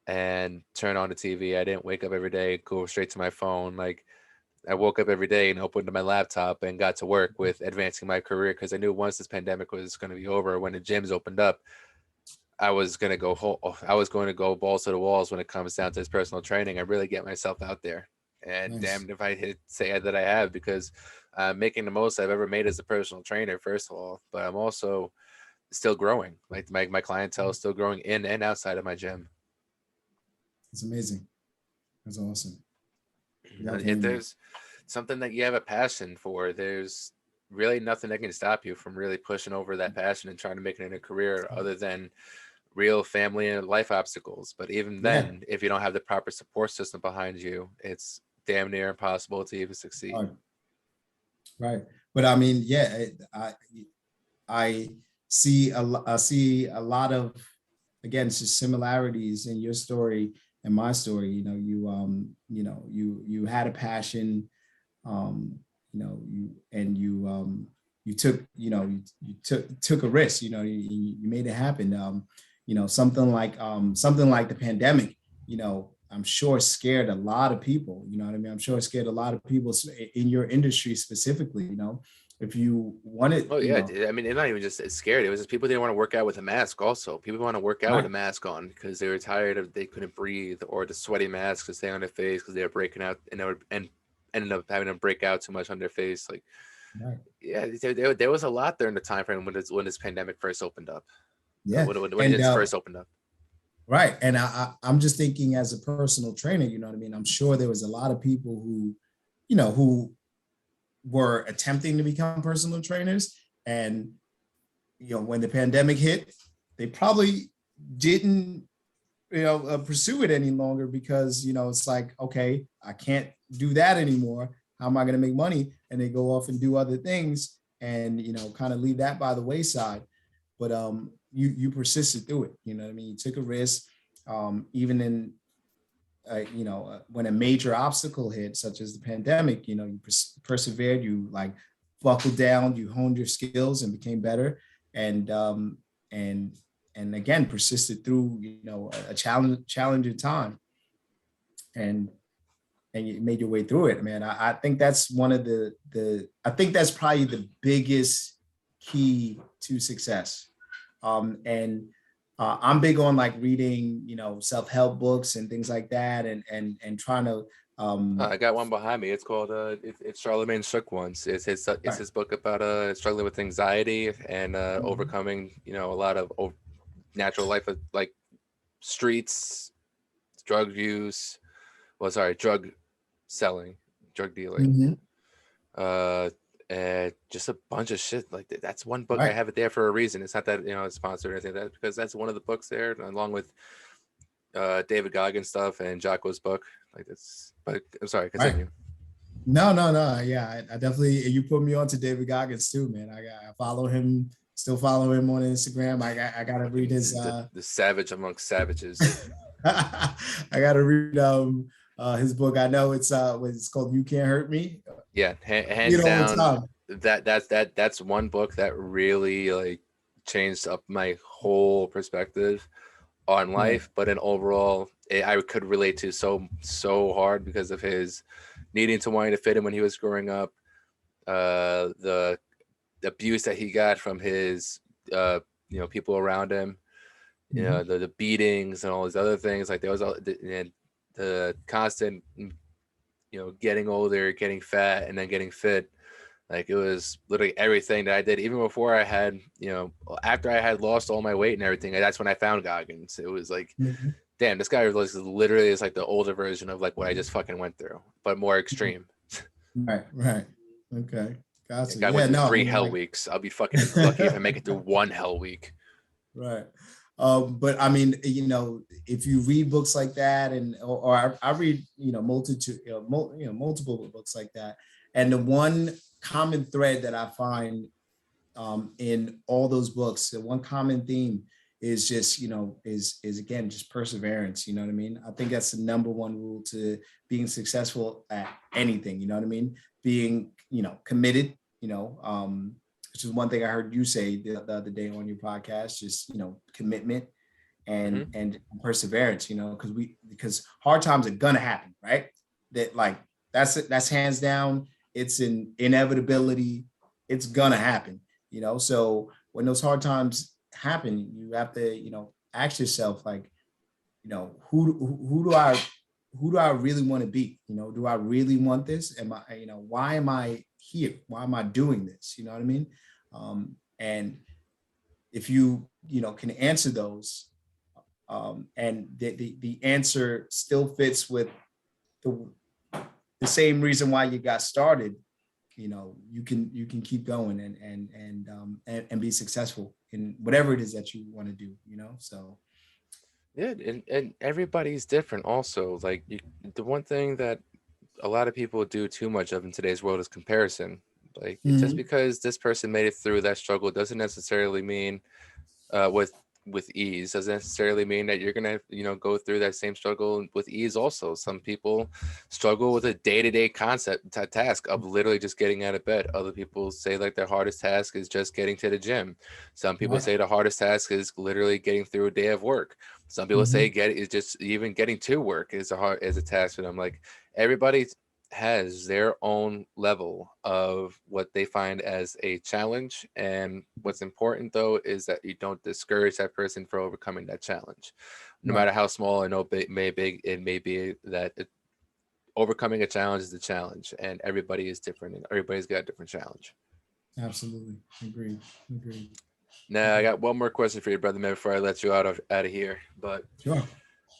and turn on the TV. I didn't wake up every day, go straight to my phone. Like, I woke up every day and opened my laptop and got to work with advancing my career, because I knew once this pandemic was going to be over, when the gyms opened up, I was going to go balls to the walls when it comes down to this personal training. I really get myself out there, and Nice. damned if I say that I have, because I'm making the most I've ever made as a personal trainer, first of all, but I'm also still growing. Like my clientele is still growing in and outside of my gym. It's amazing. That's awesome. Love If hearing that. there's something that you have a passion for, there's really nothing that can stop you from really pushing over that passion and trying to make it in a career, other than real family and life obstacles. But even Yeah. then, if you don't have the proper support system behind you, it's damn near impossible to even succeed. Right. Right. But I mean, yeah, I I see a lot of, again, just similarities in your story and my story. You had a passion, um, you took, you took a risk, you made it happen. Something like the pandemic, I'm sure scared a lot of people, you know what I mean? I'm sure it scared a lot of people in your industry specifically, if you wanted, Oh yeah, I mean, it's not even just it's scared. It was just people didn't want to work out with a mask. Also, people want to work out with right, a mask on because they were tired of they couldn't breathe, or the sweaty masks to stay on their face because they were breaking out, and ended up having to break out too much on their face. Like, right. yeah, there was a lot during the time frame when this pandemic first opened up. Yeah. When And it first opened up. right. And I'm just thinking, as a personal trainer, you know what I mean? I'm sure there was a lot of people who were attempting to become personal trainers. And, when the pandemic hit, they probably didn't, pursue it any longer, because, it's like, okay, I can't do that anymore. How am I going to make money? And they go off and do other things, and, kind of leave that by the wayside. But you persisted through it. You know what I mean? You took a risk, even in when a major obstacle hit, such as the pandemic. You persevered. You, like, buckled down, you honed your skills and became better, and and again persisted through a challenging time, and you made your way through it, man. I think that's one of I think that's probably the biggest key to success. And I'm big on like reading, self-help books and things like that, and trying to. I got one behind me. It's called it's Charlemagne Shook Ones. It's his book about struggling with anxiety and overcoming a lot of natural life like streets, drug use. Well, sorry, drug selling, drug dealing. Mhm. And just a bunch of shit. Like that's one book. I Right. have it there for a reason. It's not that it's sponsored or anything like that, because that's one of the books there, along with David Goggins stuff and Jocko's book. Like that's. But I'm sorry, Right. continue. No. Yeah, I definitely. You put me on to David Goggins too, man. I follow him. Still follow him on Instagram. I gotta read his. The savage amongst savages. I gotta read his book. I know it's called "You Can't Hurt Me." Yeah, You hands know, all the down. time. That's one book that really like changed up my whole perspective on Right. life. But in overall, I could relate to so hard because of his needing to wanting to fit in when he was growing up, the abuse that he got from his people around him, Mhm. the beatings and all these other things. Like there was and the constant getting older, getting fat, and then getting fit. Like it was literally everything that I did, even before I had, after I had lost all my weight and everything. That's when I found Goggins. It was like, Mhm. damn, this guy was literally is like the older version of like what I just fucking went through, but more extreme. Right. Okay. The Gotcha. guy went Yeah. through No. I three mean, hell weeks. I'll be fucking lucky if I make it through one hell week. right. But I mean, if you read books like that, or I read, multitude, multiple books like that, and the one common thread that I find in all those books, the one common theme is just, is again just perseverance. You know what I mean? I think that's the number one rule to being successful at anything. You know what I mean? Being, committed. Which is one thing I heard you say the other day on your podcast. Just, commitment Mm-hmm. and perseverance. Because hard times are gonna happen, right? That like that's hands down. It's an inevitability. It's gonna happen. So when those hard times happen, you have to, ask yourself, like, who do I really want to be? Do I really want this? Why am I here? Why am I doing this? You know what I mean? And if you, can answer those, and the answer still fits with the same reason why you got started, you can keep going and be successful in whatever it is that you want to do. So Yeah, and everybody's different. Also, like the one thing that a lot of people do too much of in today's world is comparison. Like just Mhm. because this person made it through that struggle doesn't necessarily mean with ease doesn't necessarily mean that you're gonna go through that same struggle with ease. Also, some people struggle with a day-to-day concept task of literally just getting out of bed. Other people say like their hardest task is just getting to the gym. Some people Right. say the hardest task is literally getting through a day of work. Some people say Mhm. get is just even getting to work is a task for them. Like everybody has their own level of what they find as a challenge. And what's important though is that you don't discourage that person for overcoming that challenge. No Right. matter how small and big it may be, that overcoming a challenge is a challenge, and everybody is different and everybody's got a different challenge. Absolutely. Agreed. Agreed. Now I got one more question for you, brother man, before I let you out of here. But Sure.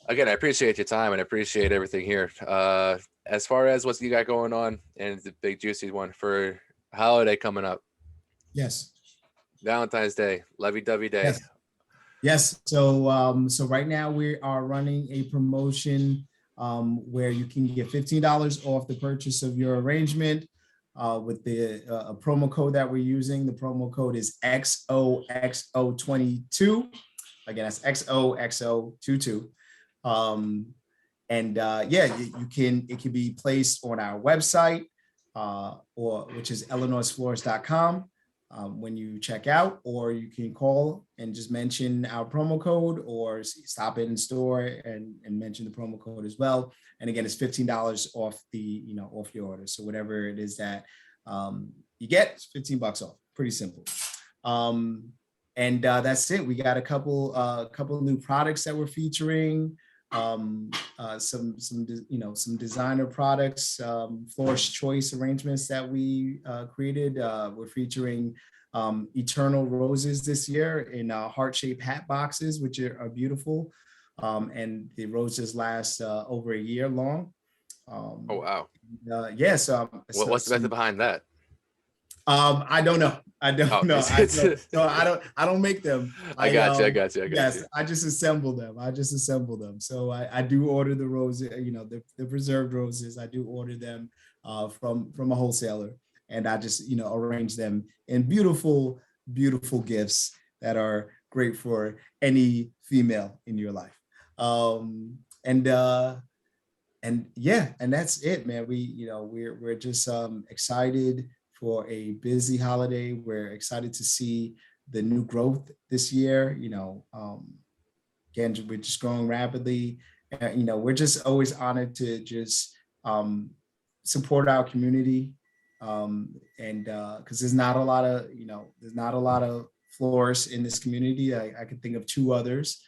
again, I appreciate your time and I appreciate everything here. As far as what you got going on and the big juicy one for holiday coming up, Yes. Valentine's Day, lovey-dovey day. Yes. Yes. So right now we are running a promotion where you can get $15 off the purchase of your arrangement with the a promo code that we're using. The promo code is XOXO22. Again, that's XOXO22. Um, and yeah, it can be placed on our website. or which is Eleanor'sFlorist.com. When you check out, or you can call and just mention our promo code, or stop in store and mention the promo code as well. And again, it's $15 off off your order. So whatever it is that you get, it's $15 off. Pretty simple. And that's it. We got a couple new products that we're featuring. Some designer products, Florist Choice arrangements that we created. We're featuring Eternal Roses this year in heart-shaped hat boxes, which are beautiful. And the roses last over a year long. Oh, wow. Yeah. So what's the method behind that? I don't know. So I don't make them. I got you. Yes, I just assemble them. So I do order the roses, the preserved roses. I do order them from a wholesaler, and I just arrange them in beautiful, beautiful gifts that are great for any female in your life. And yeah, and that's it, man. We're just excited for a busy holiday. We're excited to see the new growth this year. Again, we're just growing rapidly. We're just always honored to just support our community. And because there's not a lot of florists in this community. I can think of two others,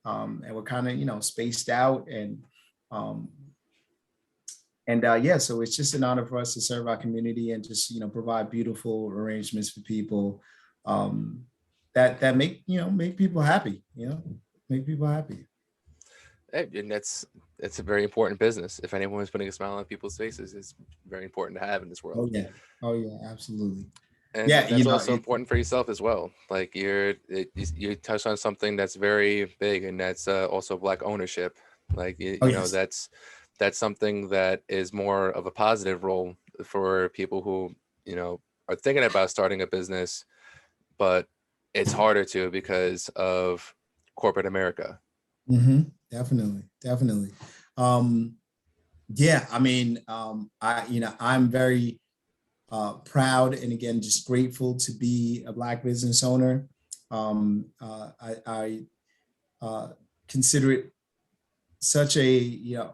and we're kind of spaced out, yeah, so it's just an honor for us to serve our community and just provide beautiful arrangements for people that make people happy. Make people happy. And it's a very important business. If anyone is putting a smile on people's faces, it's very important to have in this world. Oh yeah, absolutely. And yeah, that's also important for yourself as well. Like you touched on something that's very big, and that's also Black ownership. Like yes. That's something that is more of a positive role for people who, are thinking about starting a business, but it's harder to because of corporate America. Mm-hmm. Definitely. Yeah, I mean, I'm very proud and again, just grateful to be a Black business owner. I consider it such a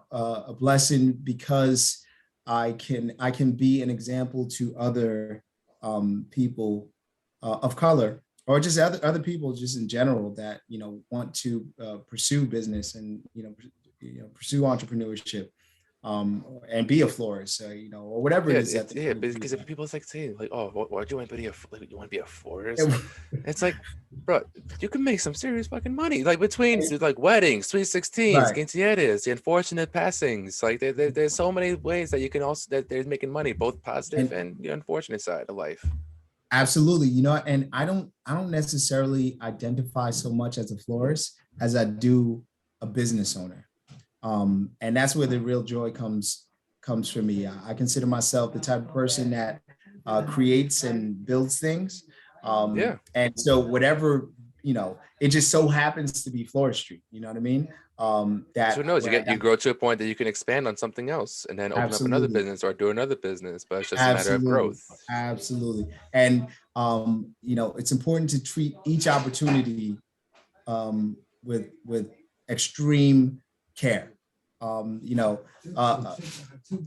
blessing because I can be an example to other people of color, or just other people just in general that want to pursue business and pursue entrepreneurship, and be a florist, or whatever it is. Because if people say like, oh, why do you want to be you want to be a florist? It's like, bro, you can make some serious fucking money, like between like weddings, sweet 16s, right, quinceañeras, the unfortunate passings. Like there's so many ways that you can also that they're making money, both positive and the unfortunate side of life. Absolutely. And I don't necessarily identify so much as a florist as I do a business owner. And that's where the real joy comes for me. I consider myself the type of person that creates and builds things. And so whatever, it just so happens to be floristry. You know what I mean? Who knows? You grow to a point that you can expand on something else and then open up another business or do another business, but it's just a matter of growth. Absolutely. And, it's important to treat each opportunity with extreme care. A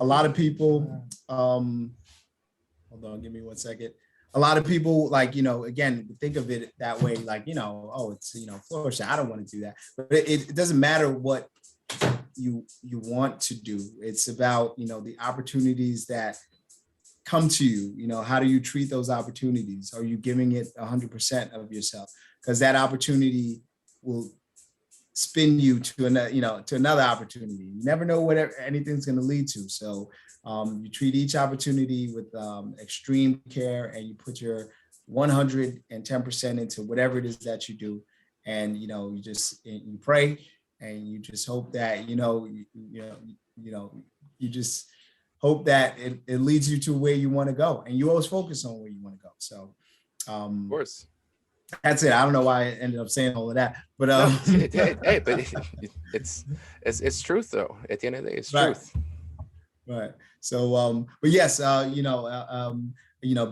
lot of people, hold on, give me 1 second. A lot of people again, think of it that way, oh, it's, florist. I don't want to do that, but it doesn't matter what you want to do. It's about, the opportunities that come to you. How do you treat those opportunities? Are you giving it 100% of yourself? Because that opportunity will spin you to another opportunity. You never know what anything's going to lead to. So you treat each opportunity with extreme care, and you put your 110% into whatever it is that you do. And you pray, and you just hope that you just hope that it leads you to where you want to go, and you always focus on where you want to go. So of course. That's it. I don't know why I ended up saying all of that, but but it's truth though. At the end of the day, it's right. truth. Right. So, but yes,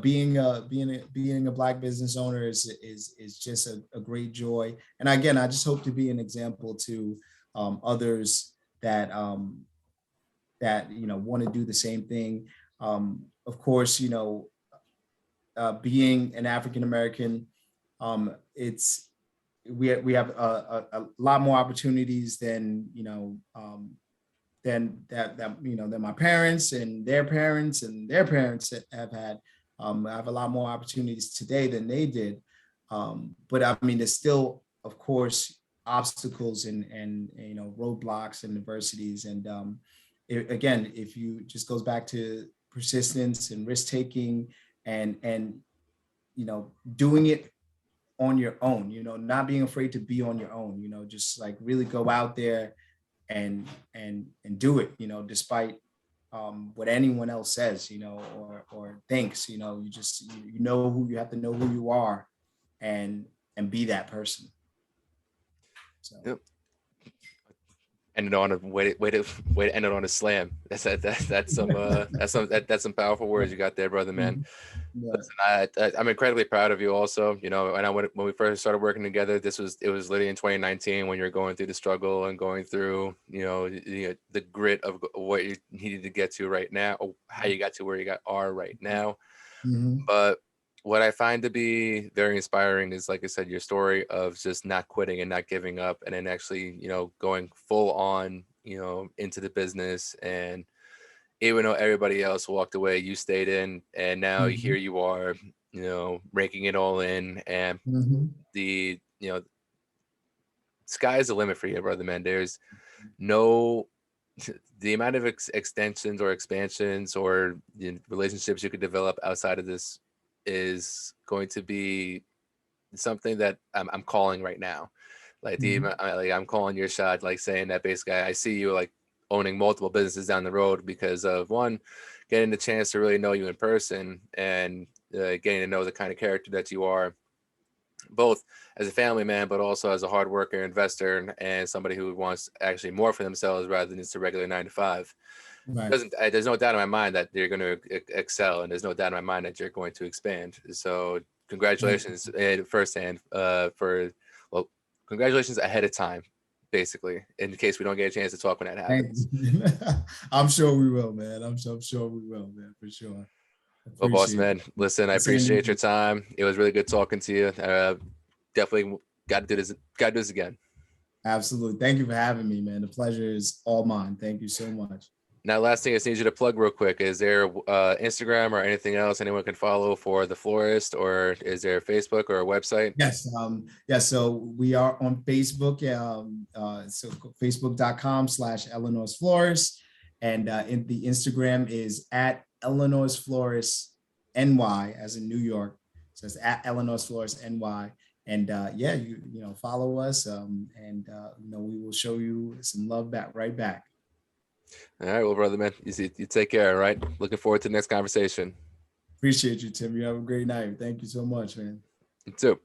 being a Black business owner is just a great joy. And again, I just hope to be an example to others that want to do the same thing. Of course, being an African American, it's we have a lot more opportunities than than my parents and their parents and their parents have had. I have a lot more opportunities today than they did. But I mean, there's still, of course, obstacles and roadblocks and adversities. And again, if you just goes back to persistence and risk taking and doing it on your own, not being afraid to be on your own, just like really go out there and do it, despite what anyone else says, or thinks. You know who you have to know who you are, and be that person. So. Yep. Ended on a way to end it on a slam. That's some powerful words you got there, brother, man. Yeah. Listen, I'm incredibly proud of you also, and when we first started working together, it was literally in 2019 when you're going through the struggle and going through, the grit of what you needed to get to right now, or how you got to where you are right now. Mm-hmm. But what I find to be very inspiring is, like I said, your story of just not quitting and not giving up, and then actually, going full on, into the business. And even though everybody else walked away, you stayed in, and now Mm-hmm. here you are, raking it all in, and Mm-hmm. the, sky's the limit for you, brother, man. There's no, the amount of extensions or expansions or relationships you could develop outside of this is going to be something that I'm calling right now. Like I'm calling your shot, like saying that basically I see you like owning multiple businesses down the road because of, one, getting the chance to really know you in person, and getting to know the kind of character that you are, both as a family man, but also as a hard worker, investor, and somebody who wants actually more for themselves rather than just a regular 9 to 5. Right. There's no doubt in my mind that you're going to excel, and there's no doubt in my mind that you're going to expand. So congratulations firsthand congratulations ahead of time, basically, in case we don't get a chance to talk when that happens. I'm sure we will, man. I'm sure we will, man, for sure. Well, boss man, listen, I appreciate your time. It was really good talking to you. Definitely got to do this again. Absolutely. Thank you for having me, man. The pleasure is all mine. Thank you so much. Now, last thing I just need you to plug real quick. Is there Instagram or anything else anyone can follow for the Florist, or is there Facebook or a website? Yes. So we are on Facebook. So facebook.com/Eleanor's Florist. And in the Instagram is at Eleanor's Florist NY, as in New York. So it's at Eleanor's Florist NY. And follow us. We will show you some love right back. All right, well, brother, man, you take care. All right, looking forward to the next conversation. Appreciate you, Tim. You have a great night. Thank you so much, man. You too.